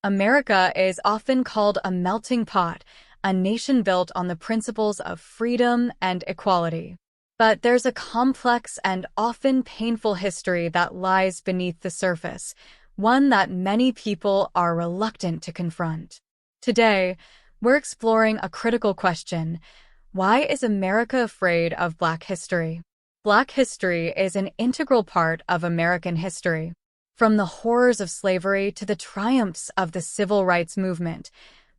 America is often called a melting pot, a nation built on the principles of freedom and equality. But there's a complex and often painful history that lies beneath the surface, one that many people are reluctant to confront. Today, we're exploring a critical question: why is America afraid of Black history? Black history is an integral part of American history. From the horrors of slavery to the triumphs of the civil rights movement,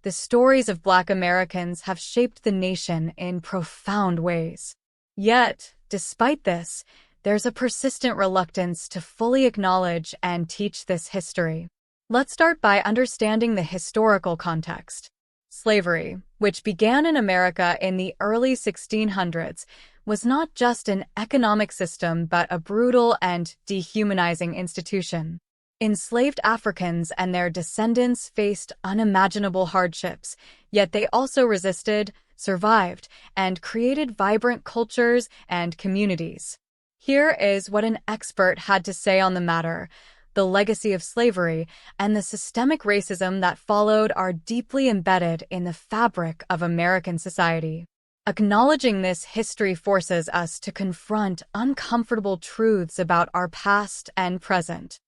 the stories of Black Americans have shaped the nation in profound ways. Yet, despite this, there's a persistent reluctance to fully acknowledge and teach this history. Let's start by understanding the historical context. Slavery, which began in America in the early 1600s, was not just an economic system but a brutal and dehumanizing institution. Enslaved Africans and their descendants faced unimaginable hardships, yet they also resisted, survived, and created vibrant cultures and communities. Here is what an expert had to say on the matter. The legacy of slavery and the systemic racism that followed are deeply embedded in the fabric of American society. Acknowledging this history forces us to confront uncomfortable truths about our past and present.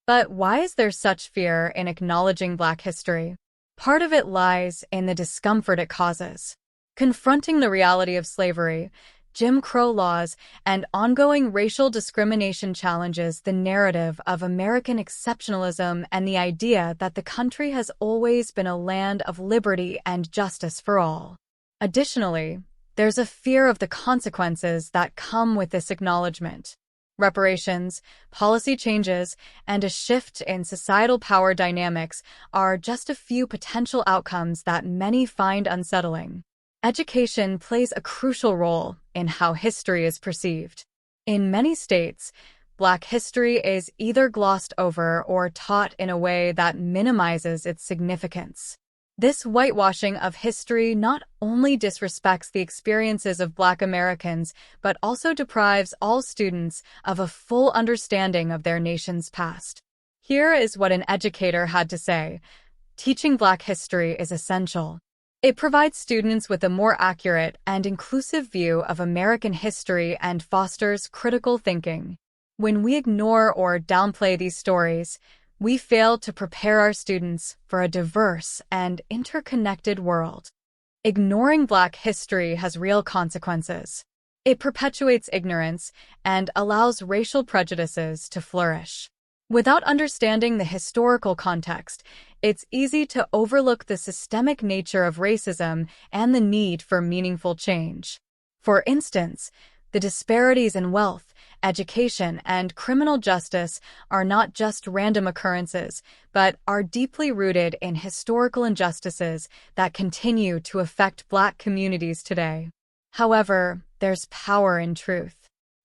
But why is there such fear in acknowledging Black history? Part of it lies in the discomfort it causes. Confronting the reality of slavery, Jim Crow laws, and ongoing racial discrimination challenges the narrative of American exceptionalism and the idea that the country has always been a land of liberty and justice for all. Additionally, there's a fear of the consequences that come with this acknowledgement. Reparations, policy changes, and a shift in societal power dynamics are just a few potential outcomes that many find unsettling. Education plays a crucial role in how history is perceived. In many states, Black history is either glossed over or taught in a way that minimizes its significance. This whitewashing of history not only disrespects the experiences of Black Americans, but also deprives all students of a full understanding of their nation's past. Here is what an educator had to say: teaching Black history is essential. It provides students with a more accurate and inclusive view of American history and fosters critical thinking. When we ignore or downplay these stories, we fail to prepare our students for a diverse and interconnected world. Ignoring Black history has real consequences. It perpetuates ignorance and allows racial prejudices to flourish. Without understanding the historical context, it's easy to overlook the systemic nature of racism and the need for meaningful change. For instance, the disparities in wealth, education, and criminal justice are not just random occurrences, but are deeply rooted in historical injustices that continue to affect Black communities today. However, there's power in truth.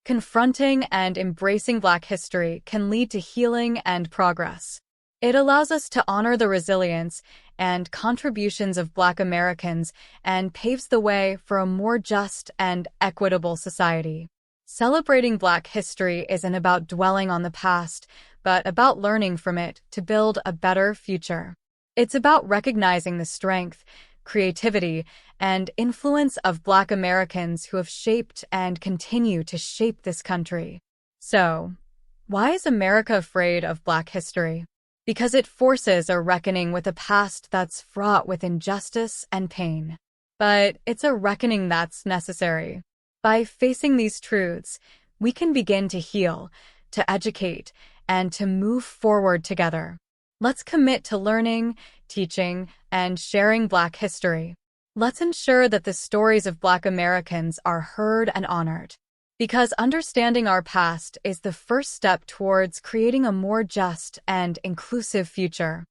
Confronting and embracing Black history can lead to healing and progress. It allows us to honor the resilience and contributions of Black Americans and paves the way for a more just and equitable society. Celebrating Black history isn't about dwelling on the past, but about learning from it to build a better future. It's about recognizing the strength, creativity, and influence of Black Americans who have shaped and continue to shape this country. So, why is America afraid of Black history? Because it forces a reckoning with a past that's fraught with injustice and pain. But it's a reckoning that's necessary. By facing these truths, we can begin to heal, to educate, and to move forward together. Let's commit to learning, teaching, and sharing Black history. Let's ensure that the stories of Black Americans are heard and honored. Because understanding our past is the first step towards creating a more just and inclusive future.